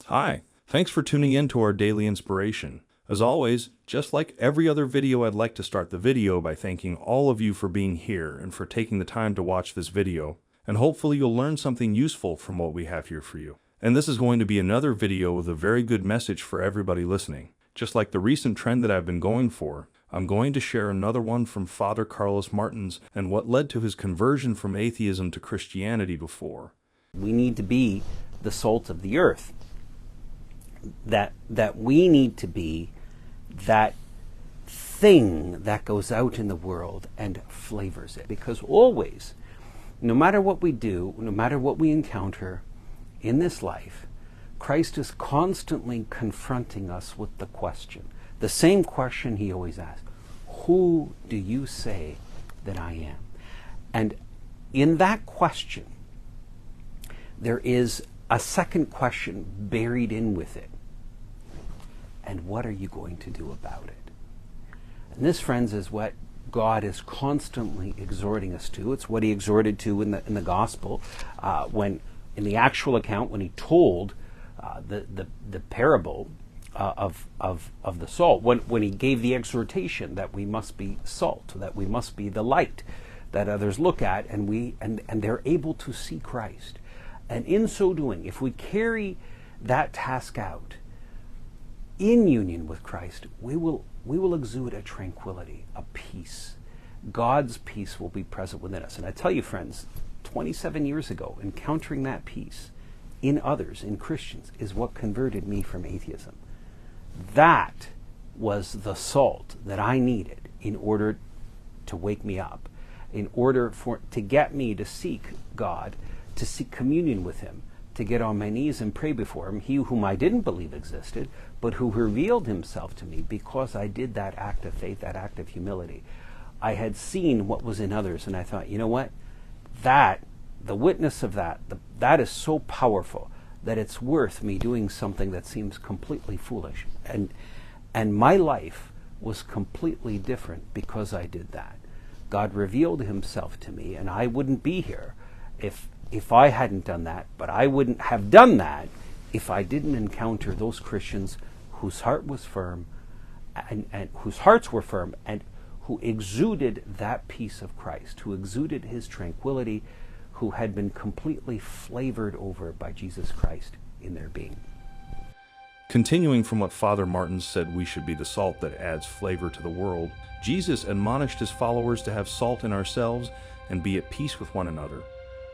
Hi, thanks for tuning in to our daily inspiration. As always, just like every other video, I'd like to start the video by thanking all of you for being here and for taking the time to watch this video. And hopefully you'll learn something useful from what we have here for you. And this is going to be another video with a very good message for everybody listening. Just like the recent trend that I've been going for, I'm going to share another one from Father Carlos Martins and what led to his conversion from atheism to Christianity before. We need to be the salt of the earth. That we need to be that thing that goes out in the world and flavors it. Because always, no matter what we do, no matter what we encounter in this life, Christ is constantly confronting us with the question. The same question he always asks: who do you say that I am? And in that question, there is a second question buried in with it. And what are you going to do about it? And this, friends, is what God is constantly exhorting us to. It's what he exhorted to in the gospel, when in the actual account, when he told the parable of the salt, when he gave the exhortation that we must be salt, that we must be the light that others look at, and they're able to see Christ. And in so doing, if we carry that task out in union with Christ, we will exude a tranquility, a peace. God's peace will be present within us. And I tell you, friends, 27 years ago, encountering that peace in others, in Christians, is what converted me from atheism. That was the salt that I needed in order to wake me up, in order to get me to seek God, to seek communion with him, to get on my knees and pray before him, he whom I didn't believe existed, but who revealed himself to me because I did that act of faith, that act of humility. I had seen what was in others, and I thought, you know what? The witness of that is so powerful that it's worth me doing something that seems completely foolish. And my life was completely different because I did that. God revealed himself to me, and I wouldn't be here if I hadn't done that, but I wouldn't have done that if I didn't encounter those Christians whose heart was firm and whose hearts were firm and who exuded that peace of Christ, who exuded his tranquility, who had been completely flavored over by Jesus Christ in their being. Continuing from what Father Martins said, we should be the salt that adds flavor to the world. Jesus admonished his followers to have salt in ourselves and be at peace with one another.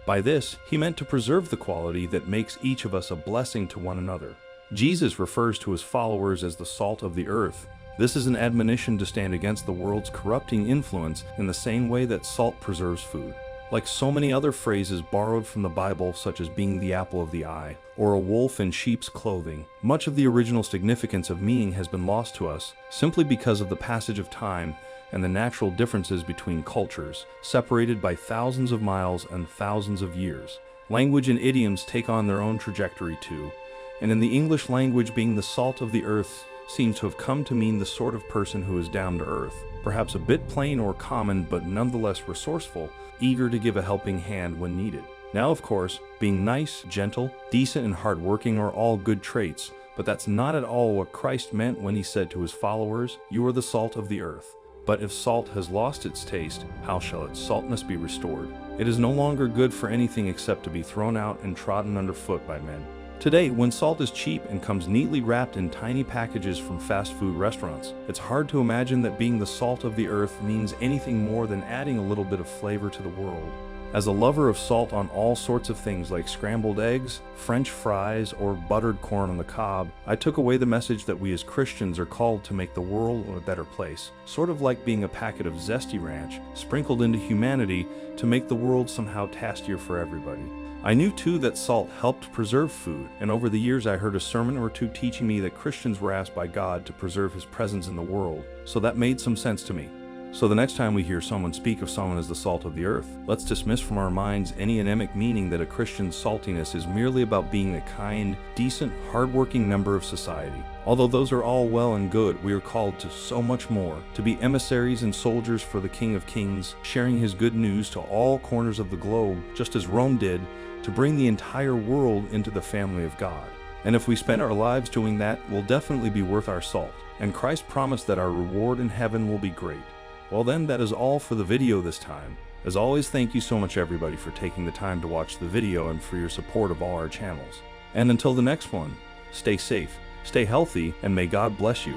By this, he meant to preserve the quality that makes each of us a blessing to one another. Jesus refers to his followers as the salt of the earth. This is an admonition to stand against the world's corrupting influence in the same way that salt preserves food. Like so many other phrases borrowed from the Bible, such as being the apple of the eye, or a wolf in sheep's clothing, much of the original significance of meaning has been lost to us simply because of the passage of time and the natural differences between cultures, separated by thousands of miles and thousands of years. Language and idioms take on their own trajectory too, and in the English language, being the salt of the earth seems to have come to mean the sort of person who is down to earth, perhaps a bit plain or common, but nonetheless resourceful, eager to give a helping hand when needed. Now, of course, being nice, gentle, decent, and hardworking are all good traits, but that's not at all what Christ meant when he said to his followers, "You are the salt of the earth." But if salt has lost its taste, how shall its saltness be restored? It is no longer good for anything except to be thrown out and trodden underfoot by men. Today, when salt is cheap and comes neatly wrapped in tiny packages from fast food restaurants, it's hard to imagine that being the salt of the earth means anything more than adding a little bit of flavor to the world. As a lover of salt on all sorts of things like scrambled eggs, French fries, or buttered corn on the cob, I took away the message that we as Christians are called to make the world a better place, sort of like being a packet of Zesty Ranch sprinkled into humanity to make the world somehow tastier for everybody. I knew too that salt helped preserve food, and over the years I heard a sermon or two teaching me that Christians were asked by God to preserve his presence in the world, so that made some sense to me. So the next time we hear someone speak of someone as the salt of the earth, let's dismiss from our minds any anemic meaning that a Christian's saltiness is merely about being a kind, decent, hardworking member of society. Although those are all well and good, we are called to so much more, to be emissaries and soldiers for the King of Kings, sharing his good news to all corners of the globe, just as Rome did, to bring the entire world into the family of God. And if we spend our lives doing that, we'll definitely be worth our salt. And Christ promised that our reward in heaven will be great. Well then, that is all for the video this time. As always, thank you so much everybody for taking the time to watch the video and for your support of all our channels. And until the next one, stay safe, stay healthy, and may God bless you.